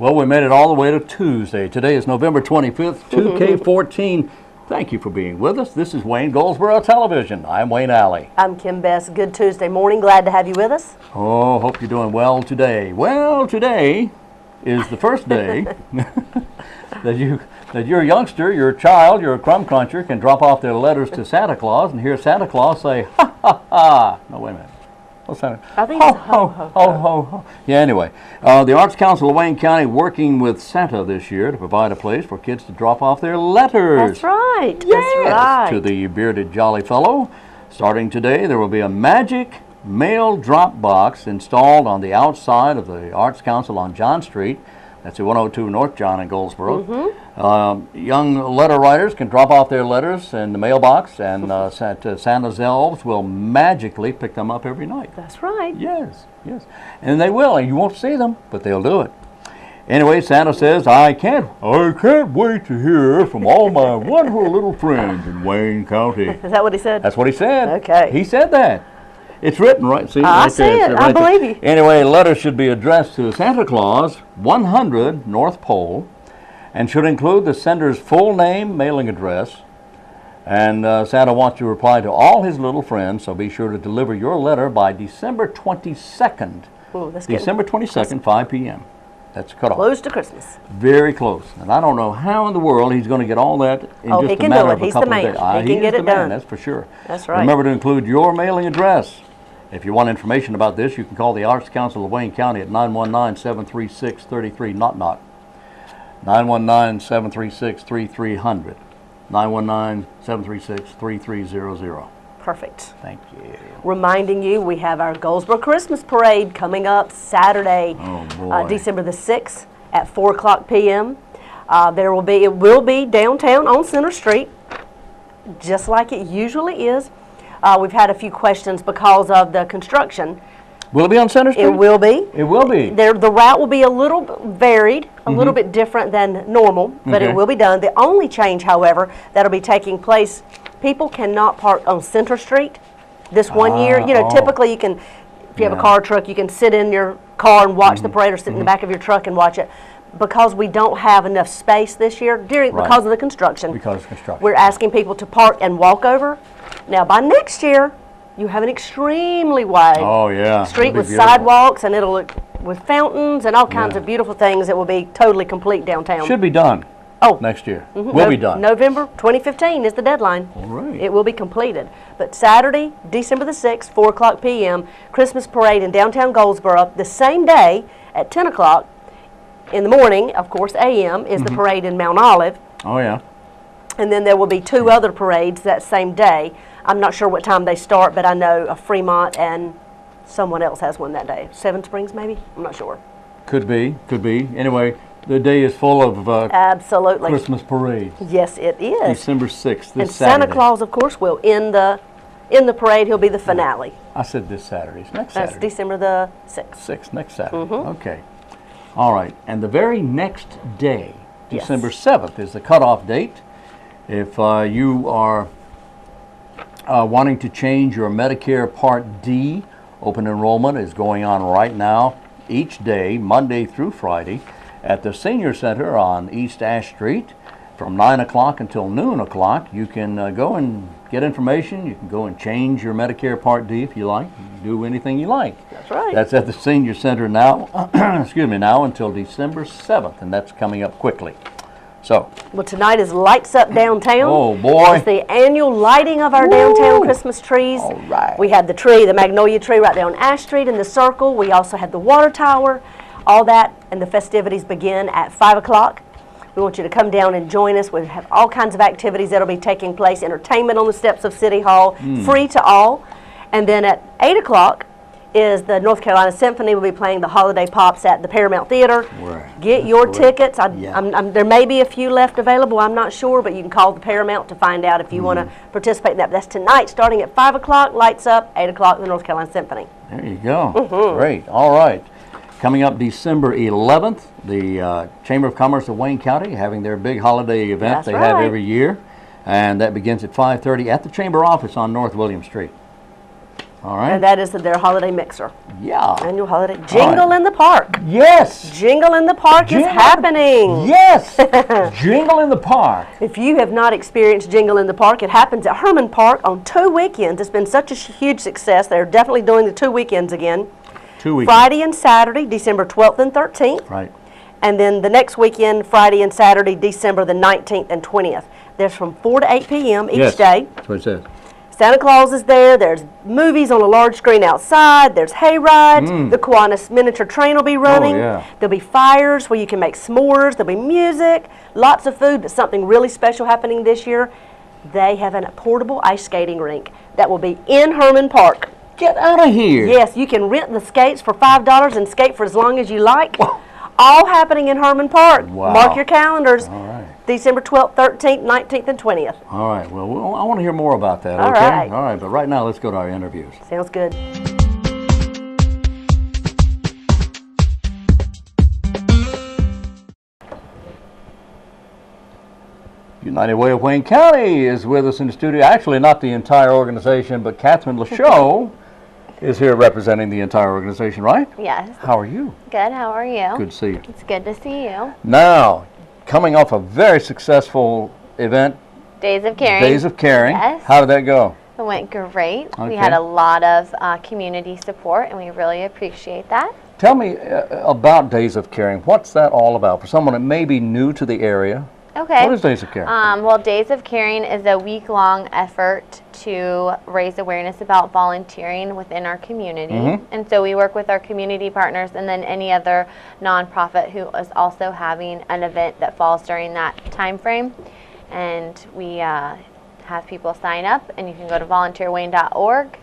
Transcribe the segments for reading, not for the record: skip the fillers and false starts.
Well, we made it all the way to Tuesday. Today is November 25th, 2K14. Thank you for being with us. This is Wayne GOLDSBORO Television. I'm Wayne Alley. I'm Kim Best. Good Tuesday morning. Glad to have you with us. Oh, hope you're doing well today. Well, today is the first day that your youngster, your child, your crumb cruncher can drop off their letters to Santa Claus and hear Santa Claus say, ha, ha, ha. No, wait a minute. What's that? I think it's ho, ho, ho. Yeah, anyway, the Arts Council of Wayne County working with Santa this year to provide a place for kids to drop off their letters. That's right. Yes, that's right. To the bearded jolly fellow. Starting today, there will be a magic mail drop box installed on the outside of the Arts Council on John Street. That's at 102 North John in Goldsboro. Young letter writers can drop off their letters in the mailbox, and Santa's elves will magically pick them up every night. That's right. Yes, yes. And they will, and you won't see them, but they'll do it. Anyway, Santa says, I can't wait to hear from all my wonderful little friends in Wayne County. Is that what he said? That's what he said. Okay. He said that. It's written, right? See, I right see there. it. Right I believe you. Anyway, letters should be addressed to Santa Claus, 100 North Pole, and should include the sender's full name, mailing address. And Santa wants to reply to all his little friends, so be sure to deliver your letter by December 22nd. Ooh, that's December 22nd, 5 p.m. That's cut off. Close to Christmas. Very close. And I don't know how in the world he's going to get all that in Oh, just he a can matter do it. of a He's the couple of man. days. He can get it done. That's for sure. That's right. Remember to include your mailing address. If you want information about this, you can call the Arts Council of Wayne County at 919-736-3300. 919-736-3300. 919-736-3300. Perfect. Thank you. Reminding you, we have our Goldsboro Christmas Parade coming up Saturday, December the 6th at 4 o'clock p.m. It will be downtown on Center Street, just like it usually is. We've had a few questions because of the construction. Will it be on Center Street? It will be. It will be. The route will be a little bit varied, a little bit different than normal, but it will be done. The only change, however, that'll be taking place, people cannot park on Center Street this one year. You know, typically you can, if you have a car or truck, you can sit in your car and watch the parade or sit in the back of your truck and watch it. Because we don't have enough space this year, because of the construction. Because of construction. We're asking people to park and walk over. Now, by next year, you have an extremely wide street with sidewalks, and it'll look with fountains and all kinds of beautiful things that will be totally complete downtown. Should be done next year. Will be done. November 2015 is the deadline. All right. It will be completed. But Saturday, December the 6th, 4 o'clock p.m., Christmas parade in downtown Goldsboro. The same day at 10 o'clock in the morning, of course, a.m., is the parade in Mount Olive. Oh, yeah. And then there will be two other parades that same day. I'm not sure what time they start, but I know Fremont and someone else has one that day. Seven Springs, maybe? I'm not sure. Could be. Anyway, the day is full of absolutely Christmas parades. Yes, it is. December 6th, this and Saturday. Santa Claus, of course, will in the parade. He'll be the finale. I said this Saturday. It's next That's Saturday. December the 6th. 6th, next Saturday. Okay. All right. And the very next day, December 7th, is the cutoff date. If you are wanting to change your Medicare Part D, open enrollment is going on right now, each day, Monday through Friday, at the Senior Center on East Ash Street from 9 o'clock until noon o'clock. You can go and get information. You can go and change your Medicare Part D if you like. You can do anything you like. That's right. That's at the Senior Center now, now until December 7th, and that's coming up quickly. So. Well, tonight is Lights Up Downtown. Oh, boy. It's the annual lighting of our downtown Christmas trees. All right. We had the magnolia tree right there on Ash Street in the circle. We also had the water tower, all that, and the festivities begin at 5 o'clock. We want you to come down and join us. We have all kinds of activities that will be taking place, entertainment on the steps of City Hall, free to all. And then at 8 o'clock is the North Carolina Symphony will be playing the Holiday Pops at the Paramount Theater. Get your tickets. There may be a few left available. I'm not sure, but you can call the Paramount to find out if you want to participate in that. But that's tonight, starting at 5 o'clock, lights up, 8 o'clock, the North Carolina Symphony. There you go. Great. All right. Coming up December 11th, the Chamber of Commerce of Wayne County having their big holiday event have every year. And that begins at 5:30 at the Chamber office on North William Street. All right. And that is their holiday mixer. Yeah. Annual holiday. Jingle in the Park. Yes. Jingle in the Park is happening. Yes. Jingle in the Park. If you have not experienced Jingle in the Park, it happens at Herman Park on 2 weekends. It's been such a huge success. They're definitely doing the 2 weekends again. 2 weekends. Friday and Saturday, December 12th and 13th. Right. And then the next weekend, Friday and Saturday, December the 19th and 20th. There's from 4 to 8 p.m. each day. That's what it says. Santa Claus is there. There's movies on a large screen outside. There's hay rides. The Kiwanis miniature train will be running. Oh, yeah. There'll be fires where you can make s'mores. There'll be music, lots of food, but something really special happening this year. They have a portable ice skating rink that will be in Herman Park. Get out of here. Yes, you can rent the skates for $5 and skate for as long as you like. All happening in Herman Park. Wow. Mark your calendars. All right. December 12th, 13th, 19th, and 20th. All right. Well, I want to hear more about that. All okay? right. All right. But right now, let's go to our interviews. Sounds good. United Way of Wayne County is with us in the studio. Actually, not the entire organization, but Catherine LeChot is here representing the entire organization, right? Yes. How are you? Good. How are you? Good to see you. It's good to see you. Now, coming off a very successful event, Days of Caring. Days of Caring. Yes. How did that go? It went great. Okay. We had a lot of community support, and we really appreciate that. Tell me about Days of Caring. What's that all about? For someone that may be new to the area, Okay. what is Days of Caring? Well, Days of Caring is a week-long effort to raise awareness about volunteering within our community. And so we work with our community partners and then any other nonprofit who is also having an event that falls during that time frame. And we have people sign up, and you can go to volunteerwayne.org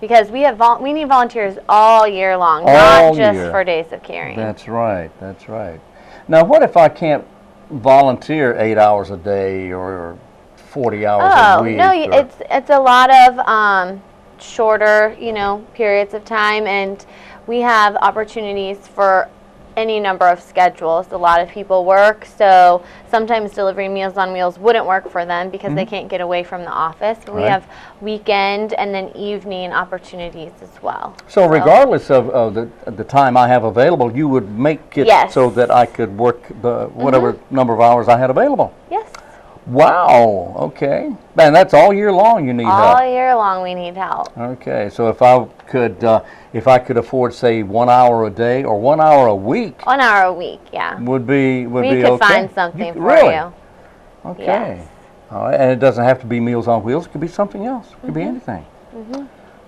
because we need volunteers all year long, not just for Days of Caring. That's right. That's right. Now, what if I can't volunteer 8 hours a day or 40 hours a week? No, it's a lot of shorter, periods of time, and we have opportunities for any number of schedules. A lot of people work, so sometimes delivering Meals on Wheels wouldn't work for them because they can't get away from the office. We have weekend and then evening opportunities as well. So regardless of the time I have available, you would make it so that I could work the whatever number of hours I had available? Yes. Wow, okay. Man, that's all year long you need help. All year long we need help. Okay, so if I could afford, say, 1 hour a day or 1 hour a week, 1 hour a week, yeah. would be We okay. could find something for really? you. Okay. Yes. All right, and it doesn't have to be Meals on Wheels. It could be something else. It could be anything.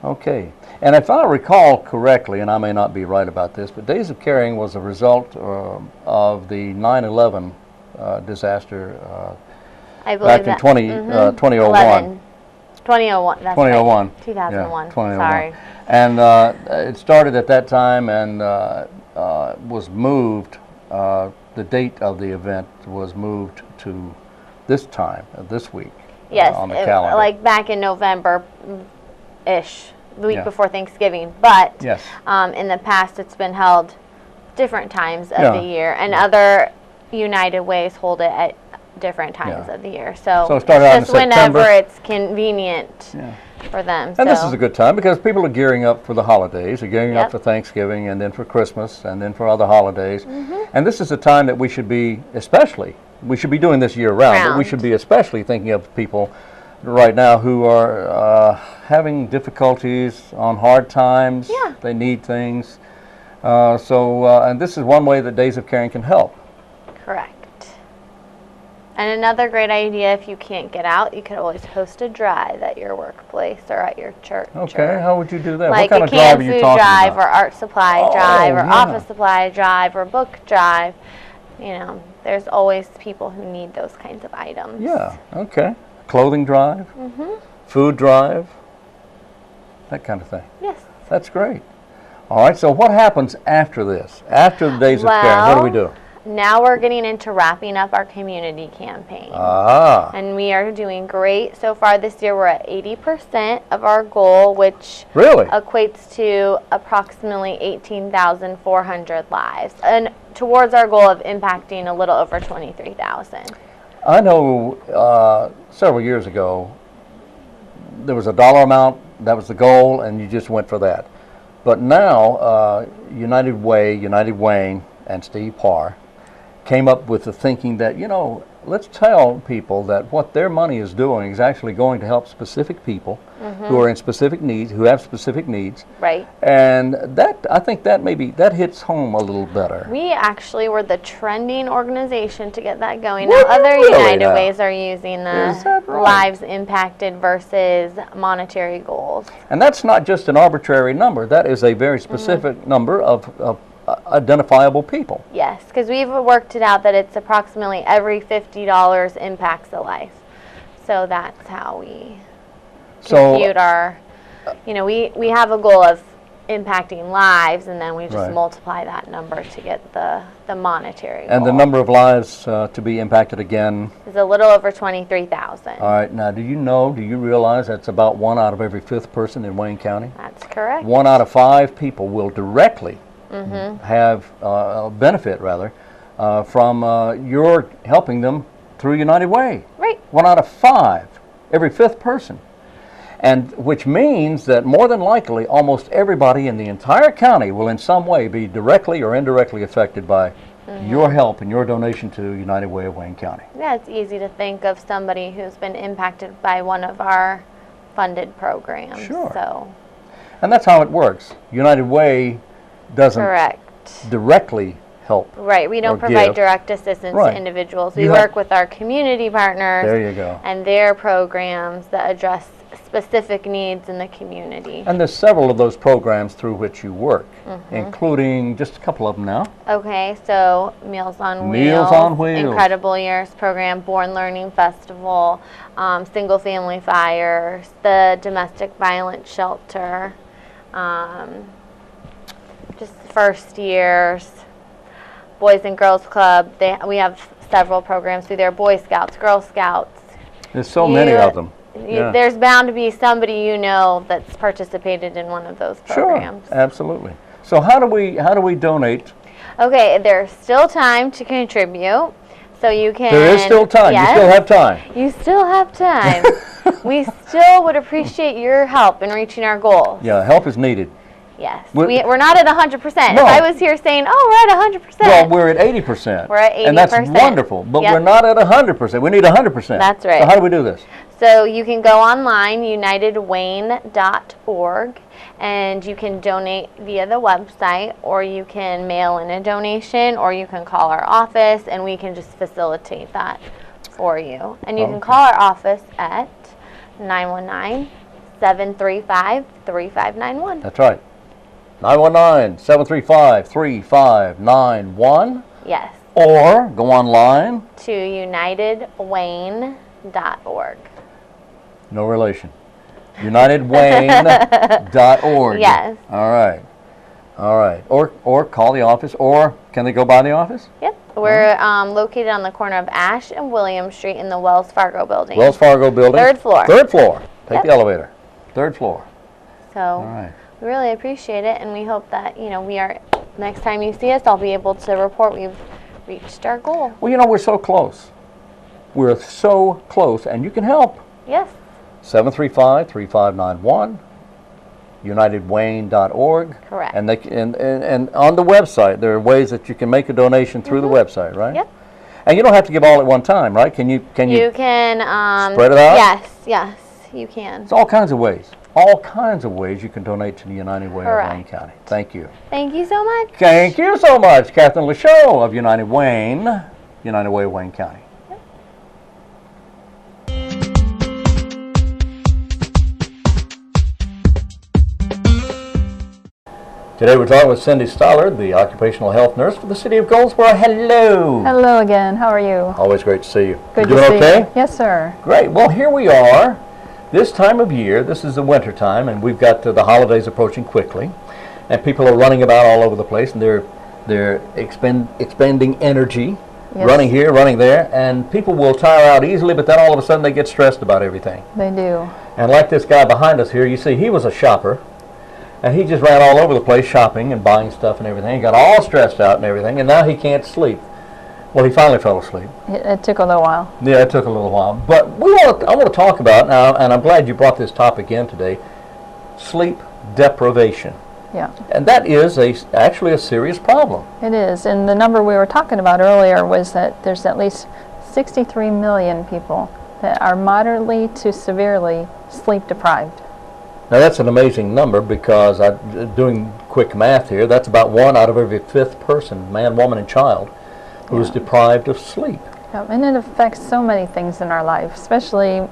Okay. And if I recall correctly, and I may not be right about this, but Days of Caring was a result of the 9/11 disaster I believe back in 2001. 2001. That's 2001. Right. 2001. Yeah, 2001. Sorry. And it started at that time and was moved, the date of the event was moved to this time, this week, Yes, on the calendar. like back in November-ish, the week before Thanksgiving. But in the past, it's been held different times of the year, and other United Ways hold it at different times of the year. So it started out in just whenever September. it's convenient for them. And this is a good time because people are gearing up for the holidays. They're gearing up Yep. for Thanksgiving and then for Christmas and then for other holidays. And this is a time that we should be doing this year round, but we should be especially thinking of people right now who are having difficulties on hard times. Yeah. They need things. And this is one way that Days of Caring can help. Correct. And another great idea, if you can't get out, you could always host a drive at your workplace or at your church. Okay, how would you do that? Like what kind a of drive are canned you food talking drive about? or art supply drive or yeah. office supply drive or book drive. There's always people who need those kinds of items. Yeah, okay. Clothing drive, food drive, that kind of thing. Yes. That's great. All right, so what happens after this? After the Days of Caring, what do we do? Now we're getting into wrapping up our community campaign. And we are doing great. So far this year, we're at 80% of our goal, which equates to approximately 18,400 lives. And towards our goal of impacting a little over 23,000. I know several years ago, there was a dollar amount that was the goal, and you just went for that. But now, United Way, United Wayne, and Steve Parr came up with the thinking that, you know, let's tell people that what their money is doing is actually going to help specific people who are in specific needs, who have specific needs. Right. And that, I think that maybe, that hits home a little better. We actually were the trending organization to get that going. Now, other United Ways are using the lives impacted versus monetary goals. And that's not just an arbitrary number. That is a very specific number of identifiable people. Yes, because we've worked it out that it's approximately every $50 impacts a life. So that's how we compute our, you know, we have a goal of impacting lives, and then we just multiply that number to get the monetary goal. And the number of lives to be impacted again is a little over 23,000. All right, now do you realize that's about 1 out of every 5th person in Wayne County? That's correct. 1 out of 5 people will directly have benefit rather from your helping them through United Way. Right. 1 out of 5, every 5th person. And which means that more than likely almost everybody in the entire county will in some way be directly or indirectly affected by your help and your donation to United Way of Wayne County. Yeah, it's easy to think of somebody who's been impacted by one of our funded programs. Sure. So. And that's how it works. United Way doesn't directly help. Right, we don't provide direct assistance to individuals. We work with our community partners and their programs that address specific needs in the community. And there's several of those programs through which you work, including just a couple of them now. Okay, so Meals on Wheels, Meals on Wheels, Incredible Years program, Born Learning Festival, Single Family Fires, the Domestic Violence Shelter, just first years, Boys and Girls Club. We have several programs through there, Boy Scouts, Girl Scouts. There's so many of them. There's bound to be somebody you know that's participated in one of those programs. Sure, absolutely. So how do we donate? Okay, there's still time to contribute. So you can. There is still time. Yes, you still have time. You still have time. We still would appreciate your help in reaching our goals. Yeah, help is needed. Yes. We're not at 100%. No. If I was here saying, oh, we're at 100%. Well, we're at 80%. We're at 80%. And that's wonderful. But we're not at 100%. We need 100%. That's right. So how do we do this? So you can go online, unitedwayne.org, and you can donate via the website, or you can mail in a donation, or you can call our office, and we can just facilitate that for you. And you can call our office at 919-735-3591. That's right. 919-735-3591. Yes. Or go online to unitedwayne.org. No relation. unitedwayne.org. Yes. All right. All right. Or call the office, or can they go by the office? Yep. We're located on the corner of Ash and William Street in the Wells Fargo building. Wells Fargo building. 3rd floor. 3rd floor. Take the elevator. 3rd floor. So all right. We really appreciate it, and we hope that, you know, next time you see us, I'll be able to report we've reached our goal. Well, you know, we're so close. We're so close, and you can help. Yes. 735-3591, unitedwayne.org. Correct. And on the website, there are ways that you can make a donation through the website, right? Yep. And you don't have to give all at one time, right? Can you can spread it out? Yes, you can. It's all kinds of ways. All kinds of ways you can donate to the United Way of Wayne County. Thank you. Thank you so much. Thank you so much, Catherine LeChot of United Wayne, United Way of Wayne County. Today we're talking with Cindy Stallard, the occupational health nurse for the city of Goldsboro. Hello. Hello again. How are you? Always great to see you. Good you to doing see okay? you. Yes, sir. Great. Well, here we are. This time of year, this is the winter time, and we've got the holidays approaching quickly, and people are running about all over the place, and they're expending energy, running here, running there, and people will tire out easily, but then all of a sudden they get stressed about everything. They do. And like this guy behind us here, you see he was a shopper, and he just ran all over the place shopping and buying stuff and everything. He got all stressed out and everything, and now he can't sleep. Well, he finally fell asleep. It took a little while. Yeah, it took a little while. But I want to talk about now, and I'm glad you brought this topic in today, sleep deprivation. Yeah, And that is actually a serious problem. it is. And the number we were talking about earlier was that there's at least 63 million people that are moderately to severely sleep deprived. Now that's an amazing number because doing quick math here, that's about 1 out of every 5th person, man, woman, and child, who is Yeah. deprived of sleep. Yep, and it affects so many things in our life, especially,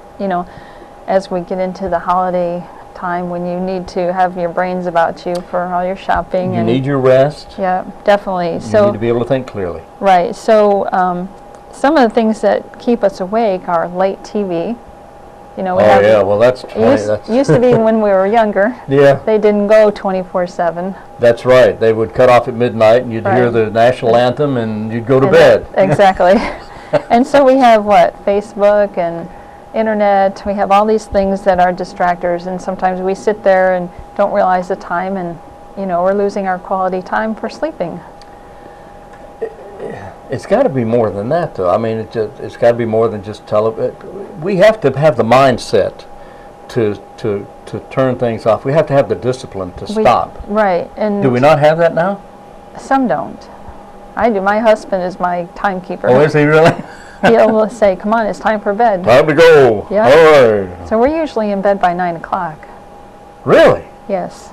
as we get into the holiday time when you need to have your brains about you for all your shopping. You and need your rest. yeah, definitely. You So need to be able to think clearly. right. So some of the things that keep us awake are late TV. We Oh have yeah, well that's used to be when we were younger. yeah, They didn't go 24/7. that's right. They would cut off at midnight, and you'd hear Right. the national anthem, and you'd go to And bed. Exactly. And so we have Facebook and internet. We have all these things that are distractors, and sometimes we sit there and don't realize the time, and we're losing our quality time for sleeping. It's got to be more than that, though. I mean, it's got to be more than just we have to have the mindset to turn things off. We have to have the discipline to stop. Right. And Do we not have that now? some don't. I do. My husband is my timekeeper. Oh, is he really? He'll say, "Come on, it's time for bed." Time to go. Yeah. All right. So we're usually in bed by 9 o'clock. Really? Yes.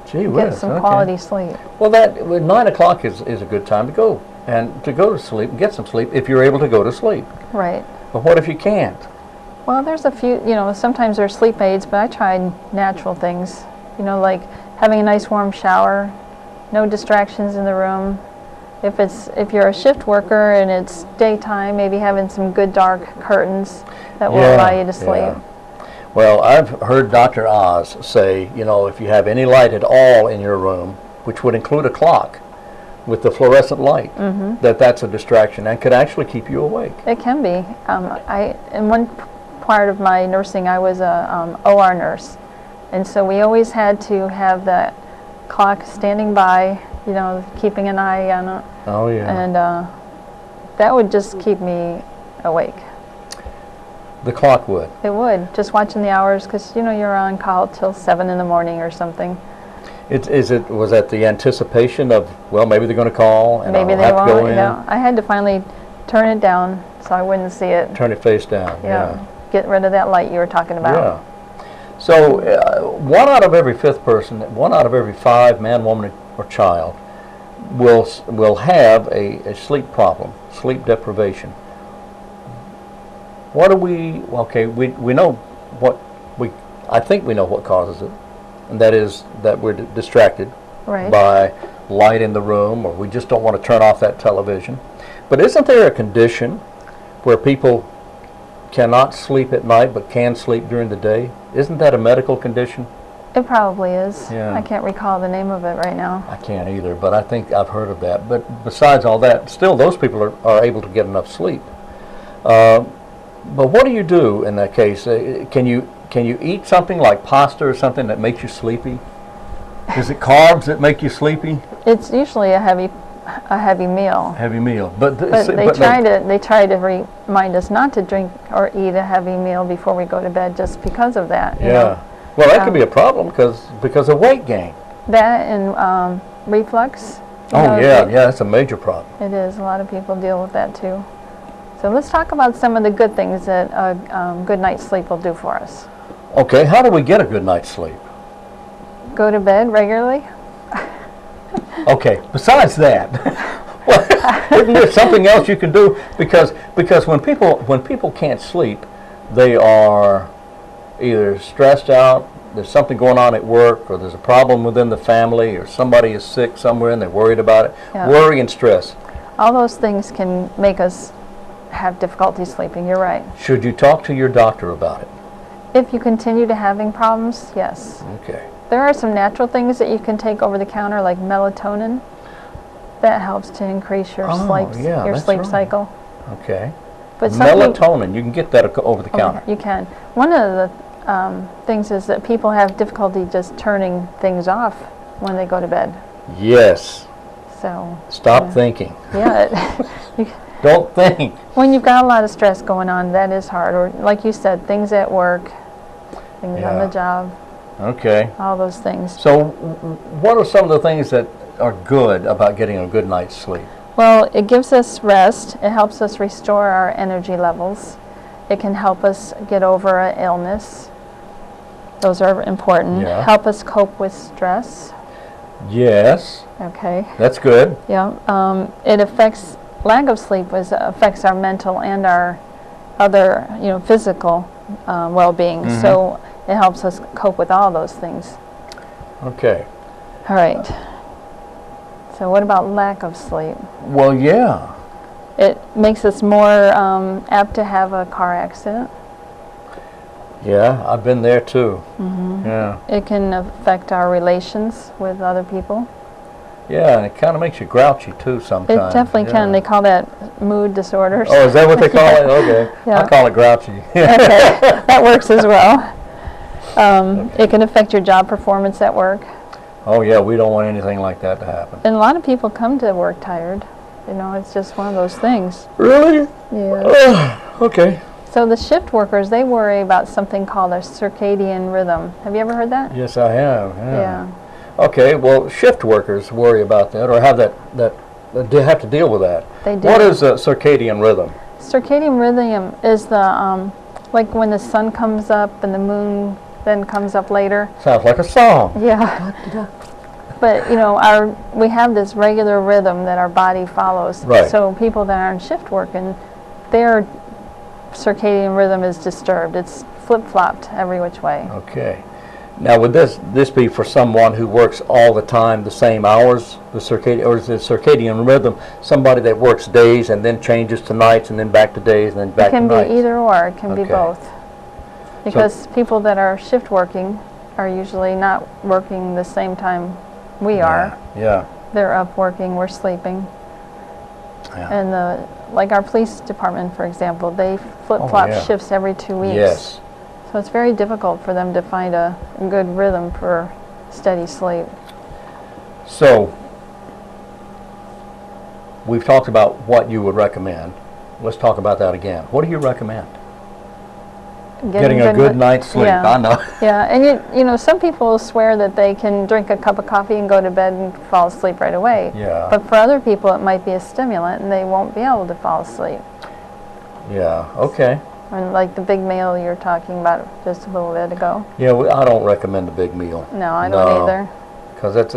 Gee Get whiz. some Okay. quality sleep. Well, 9 o'clock is a good time to go and to go to sleep and get some sleep if you're able to go to sleep. Right. But what if you can't? Well, there's a few, sometimes there's sleep aids, but I tried natural things, like having a nice warm shower, no distractions in the room. If you're a shift worker and it's daytime, maybe having some good dark curtains that will allow you to sleep. Yeah. Well, I've heard Dr. Oz say, if you have any light at all in your room, which would include a clock with the fluorescent light, that's a distraction and could actually keep you awake. It can be. In one part of my nursing, I was a OR nurse, and so we always had to have that clock standing by, keeping an eye on it, Oh, yeah. and that would just keep me awake. The clock would. It would, just watching the hours, because you're on call till 7 in the morning or something. Was that the anticipation of, well, maybe they're going to call and Maybe I'll they have to go won't. in? Yeah, I had to finally turn it down so I wouldn't see it. Turn it face down. Yeah, get rid of that light you were talking about. Yeah. So 1 out of every 5th person, 1 out of every 5 man, woman, or child will have a sleep problem, sleep deprivation. What do we? Okay, we know what I think we know what causes it, and that is that we're distracted Right. by light in the room, or we just don't want to turn off that television. But isn't there a condition where people cannot sleep at night but can sleep during the day? Isn't that a medical condition? It probably is. Yeah. I can't recall the name of it right now. I can't either, but I think I've heard of that. But besides all that, still those people are able to get enough sleep. But what do you do in that case? Can you eat something like pasta or something that makes you sleepy? Is it carbs that make you sleepy? It's usually a heavy meal. Heavy meal, but They try to remind us not to drink or eat a heavy meal before we go to bed, just because of that. you know. Yeah. Well, that could be a problem because of weight gain. That and reflux. Yeah, that's a major problem. It is. A lot of people deal with that too. So let's talk about some of the good things that a good night's sleep will do for us. Okay, how do we get a good night's sleep? Go to bed regularly. Okay, besides that, well, isn't there something else you can do? Because when people can't sleep, they are either stressed out, there's something going on at work, or there's a problem within the family, or somebody is sick somewhere and they're worried about it. Yeah. Worry and stress. All those things can make us have difficulty sleeping. You're right. Should you talk to your doctor about it? If you continue to having problems, yes. Okay. There are some natural things that you can take over the counter, like melatonin. That helps to increase your that's sleep right. cycle. Okay. But Melatonin, you can get that over the counter. You can. One of the things is that people have difficulty just turning things off when they go to bed. Yes. So Stop thinking. yeah, Don't think. when you've got a lot of stress going on, that is hard. Or like you said, things at work, things on Yeah. the job. Okay. all those things. So what are some of the things that are good about getting a good night's sleep? Well, it gives us rest. It helps us restore our energy levels. It can help us get over an illness. Those are important. Yeah. Help us cope with stress. Yes, Okay. that's good. Yeah. It affects, lack of sleep affects our mental and our other, physical well-being. So it helps us cope with all those things. Okay. All right. So what about lack of sleep? Well, yeah. It makes us more apt to have a car accident. Yeah, I've been there too. Yeah. It can affect our relations with other people. Yeah, and it kind of makes you grouchy too sometimes. It definitely can. They call that mood disorders. Oh, is that what they call it? Okay. Yeah. I call it grouchy. Okay, that works as well. It can affect your job performance at work. Oh, yeah, we don't want anything like that to happen. And a lot of people come to work tired. It's just one of those things. Really? Yeah. Okay. So the shift workers, they worry about something called a circadian rhythm. Have you ever heard that? Yes, I have. Yeah. Okay, well, shift workers worry about that or have they have to deal with that. They do. What is a circadian rhythm? Circadian rhythm is the, like when the sun comes up and the moon then comes up later. Sounds like a song. Yeah. But, we have this regular rhythm that our body follows. Right. So people that are in shift working, their circadian rhythm is disturbed. It's flip-flopped every which way. Okay. Now, would this be for someone who works all the time, the same hours, or is the circadian rhythm somebody that works days and then changes to nights and then back to days and then back to nights? It can be either or. It can be Okay. both. Because people that are shift working are usually not working the same time we are. Yeah. They're up working, we're sleeping. Yeah. And like our police department, for example, they flip-flop yeah. shifts every 2 weeks. Yes. So it's very difficult for them to find a good rhythm for steady sleep. So, we've talked about what you would recommend. Let's talk about that again. What do you recommend? Getting a good night's sleep. Yeah. I know. Yeah, and some people swear that they can drink a cup of coffee and go to bed and fall asleep right away. Yeah. But for other people, it might be a stimulant, and they won't be able to fall asleep. Yeah. Okay. And like the big meal you're talking about just a little bit ago. Yeah, I don't recommend the big meal. No, I don't either. Because that's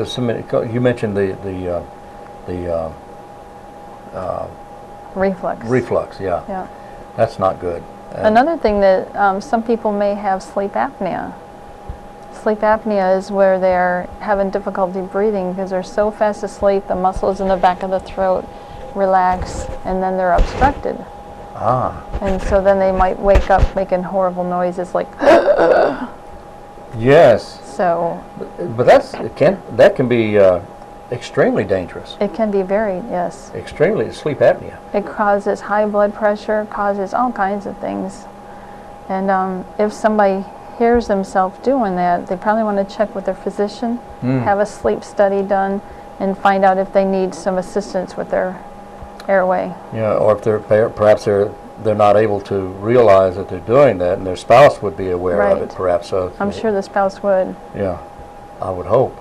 you mentioned the Reflux. reflux. Yeah. Yeah. That's not good. Another thing that some people may have sleep apnea. Sleep apnea is where they're having difficulty breathing because they're so fast asleep, the muscles in the back of the throat relax, and then they're obstructed. Ah. And so then they might wake up making horrible noises like Yes. so. But that can be extremely dangerous. It can be very, yes. Extremely sleep apnea. It causes high blood pressure, causes all kinds of things. And if somebody hears themselves doing that, they probably want to check with their physician, have a sleep study done, and find out if they need some assistance with their airway. Yeah, or if perhaps they're not able to realize that they're doing that, and their spouse would be aware of it, Right. perhaps. So I'm sure the spouse would. Yeah, I would hope.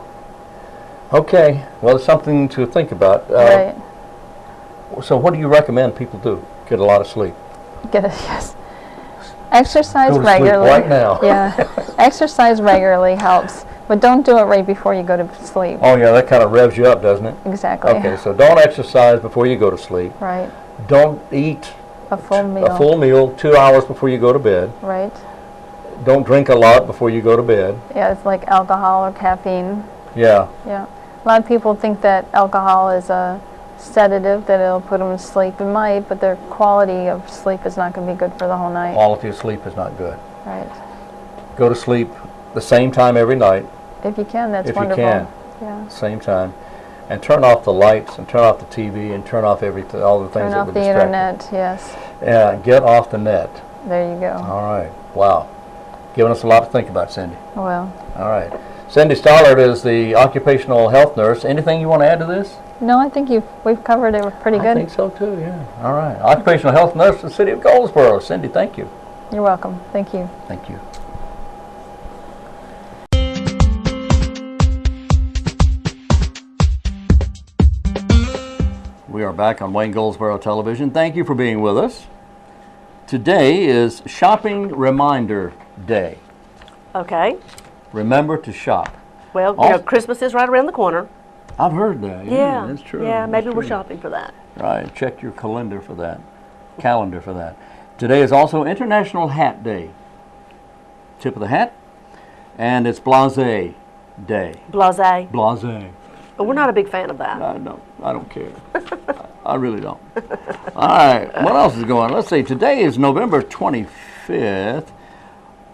Okay, well, it's something to think about. Right. So, what do you recommend people do? Get a lot of sleep. Get it, yes. Exercise Go to regularly. sleep right now. Yeah. Exercise regularly helps, but don't do it right before you go to sleep. Oh, yeah, that kind of revs you up, doesn't it? Exactly. Okay, so don't exercise before you go to sleep. Right. Don't eat A full meal. a full meal 2 hours before you go to bed. Right. Don't drink a lot before you go to bed. Yeah, it's like alcohol or caffeine. Yeah. Yeah. A lot of people think that alcohol is a sedative, that it'll put them to sleep. It might, but their quality of sleep is not going to be good for the whole night. Quality of sleep is not good. Right. Go to sleep the same time every night, If you can, that's if you wonderful. can. Yeah. Same time. And turn off the lights and turn off the TV and turn off everything, all the things Turn that off would the distract internet, yes. you. Yeah, get off the net. There you go. All right. Wow. Giving us a lot to think about, Cindy. Well, All right. Cindy Stallard is the occupational health nurse. Anything you want to add to this? no, I think we've covered it pretty I good. think so too, yeah. All right. Occupational health nurse for the city of Goldsboro. Cindy, thank you. You're welcome. Thank you. Thank you. We are back on Wayne Goldsboro Television. Thank you for being with us. Today is Shopping Reminder Day. Okay. Remember to shop. Well, you know, Christmas is right around the corner. I've heard that. Yeah, that's true. Yeah, That's maybe true. we're shopping for that. Right, check your calendar for that. Today is also International Hat Day. Tip of the hat. And it's Blasé Day. Blasé. Blasé. But we're not a big fan of that. I don't care. I really don't. All right, what else is going on? Let's see, today is November 25th,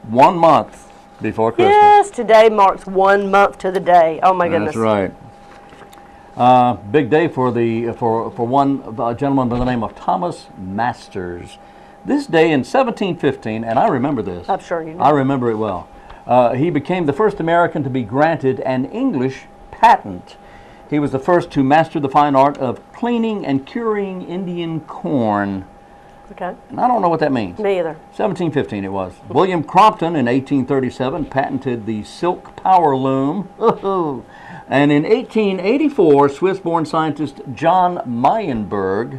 1 month before Christmas. Yes, today marks 1 month to the day. Oh my goodness. That's right. Big day for one gentleman by the name of Thomas Masters. This day in 1715, and I remember this. I'm sure you do. I remember it well. He became the first American to be granted an English patent. He was the first to master the fine art of cleaning and curing Indian corn. Okay. And I don't know what that means. Me either. 1715 it was. William Crompton in 1837 patented the silk power loom. And in 1884, Swiss-born scientist John Meyenberg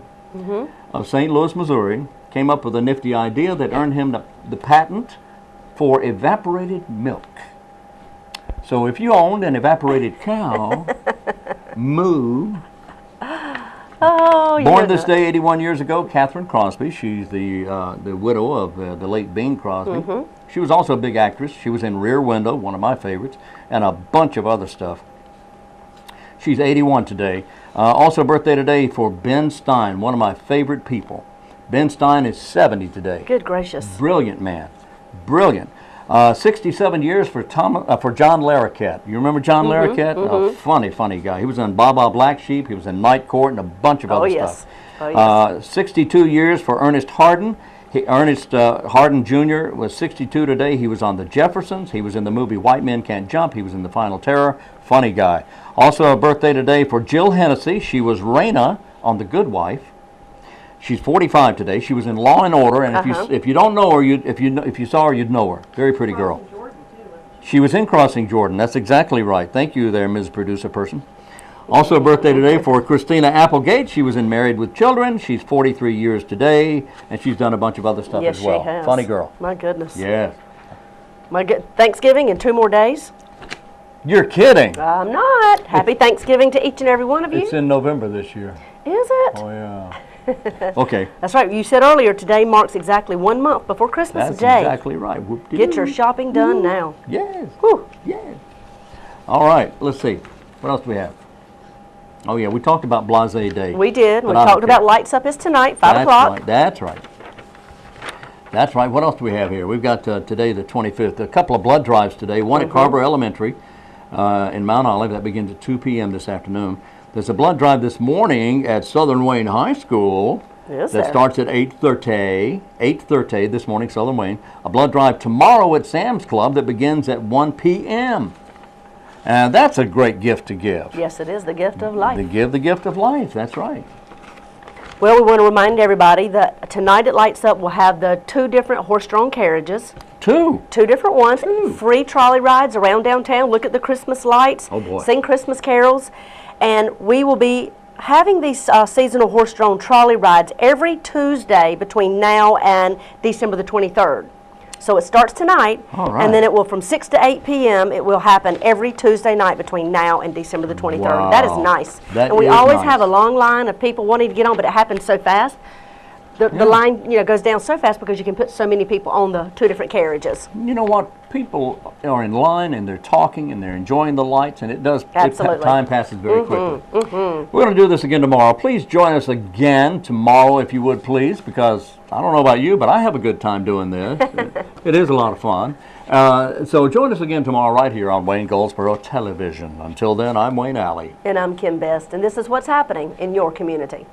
of St. Louis, Missouri, came up with a nifty idea that earned him the patent for evaporated milk. So if you owned an evaporated cow, moo. Oh, Born this day 81 years ago, Catherine Crosby. She's the widow of the late Bing Crosby. She was also a big actress. She was in Rear Window, one of my favorites, and a bunch of other stuff. She's 81 today. Also birthday today for Ben Stein, one of my favorite people. Ben Stein is 70 today. good gracious. Brilliant man. Brilliant. 67 years for John Larroquette. You remember John Larroquette? A funny guy. He was in Baba Black Sheep. He was in Night Court and a bunch of other stuff. Oh, yes. 62 years for Ernest Harden. Ernest Harden Jr. was 62 today. He was on The Jeffersons. He was in the movie White Men Can't Jump. He was in The Final Terror. Funny guy. Also a birthday today for Jill Hennessy. She was Raina on The Good Wife. She's 45 today. She was in Law and Order, and if you don't know her, if you saw her, you'd know her. Very pretty girl. She was in Crossing Jordan. That's exactly right. Thank you there, Ms. Producer Person. Also a birthday today for Christina Applegate. She was in Married with Children. She's 43 years today, and she's done a bunch of other stuff as well. Yes, she has. Funny girl. My goodness. Yes. Thanksgiving in 2 more days? You're kidding. I'm not. Happy Thanksgiving to each and every one of you. It's in November this year. Is it? Oh, yeah. Okay. That's right. You said earlier today marks exactly 1 month before Christmas That's Day. exactly right. Whoop-de-doo. Get your shopping done now. Yes. Whew. Yes. All right. Let's see. What else do we have? Oh, yeah. We talked about Blasé Day. We did. We But I don't talked about care. Lights Up is tonight, 5 o'clock. Right. That's right. That's right. What else do we have here? We've got today the 25th. A couple of blood drives today. One at Carver Elementary in Mount Olive. That begins at 2 p.m. this afternoon. There's a blood drive this morning at Southern Wayne High School. Is that there? starts at 8:30. 8:30 this morning, Southern Wayne. A blood drive tomorrow at Sam's Club that begins at 1 p.m. And that's a great gift to give. Yes, it is the gift of life. To give the gift of life. That's right. Well, we want to remind everybody that tonight at Lights Up we'll have the 2 different horse-drawn carriages. 2. 2 different ones. Free trolley rides around downtown. Look at the Christmas lights. Oh, boy. Sing Christmas carols. And we will be having these seasonal horse-drawn trolley rides every Tuesday between now and December the 23rd. So it starts tonight, All right. and then it will from 6 to 8 p.m. It will happen every Tuesday night between now and December the 23rd. Wow. That is nice. That and we is always nice. have a long line of people wanting to get on, but it happens so fast. The line, goes down so fast because you can put so many people on the 2 different carriages. You know what? People are in line and they're talking and they're enjoying the lights, and it does. Absolutely. Time passes very quickly. We're going to do this again tomorrow. Please join us again tomorrow, if you would, please, because I don't know about you, but I have a good time doing this. It is a lot of fun. So join us again tomorrow right here on Wayne Goldsboro Television. Until then, I'm Wayne Alley. And I'm Kim Best, and this is what's happening in your community.